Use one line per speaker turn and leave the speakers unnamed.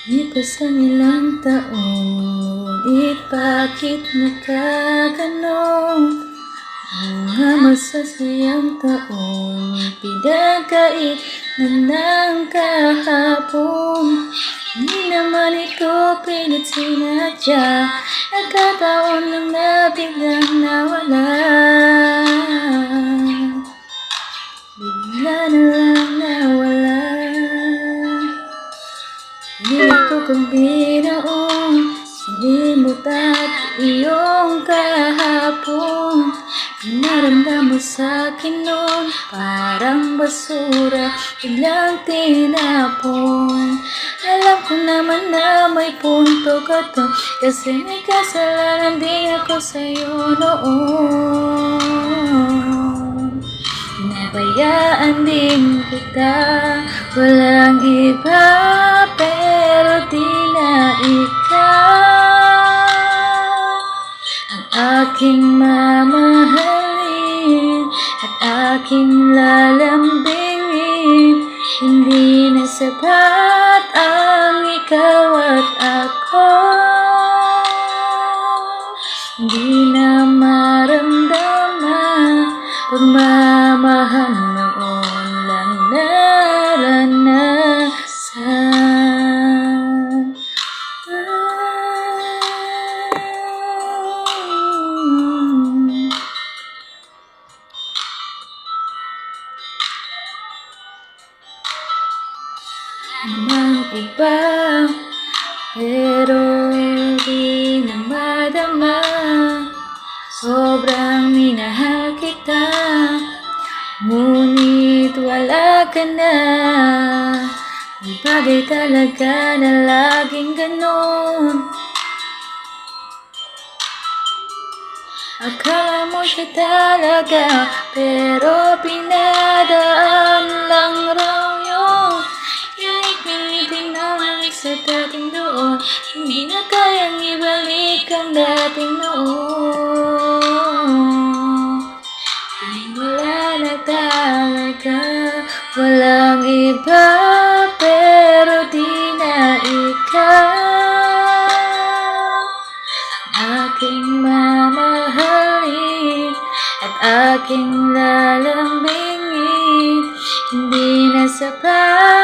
Lipas ang ilang taon, ngunit bakit nagkaganon? Mga masasayang taon, pinagkait na ng kahapon. Hindi naman ito pilit sinadya, nagkataon lang na biglang nawala. Bigla na lang nawala. Dito kang binaon, silimot at iyong kahapon. Pinaramdam mo sa'kin noon, parang basura, biglang tinapon. Alam ko naman na may punto ka to, kasi may kasalanan din ako sa'yo noon. Pinabayaan din kita, walang iba pero di na ikaw ang aking mamahalin at aking lalambingin. Hindi na sapat ang ikaw at ako, hindi na maramdaman pagmamahal noon lang naranasan. Namang iba, pero di na madama. Sobrang minahal kita, ngunit wala ka na. Ang bagay talaga na laging ganon. Akala mo siya talaga, pero pinadaan lang raw yun. Piniting na malik sa dating doon, hindi na kayang ibalik ang dating noon. Wala na talaga, walang iba pero di na ikaw aking mamahalin at aking lalambingin. Hindi na sapat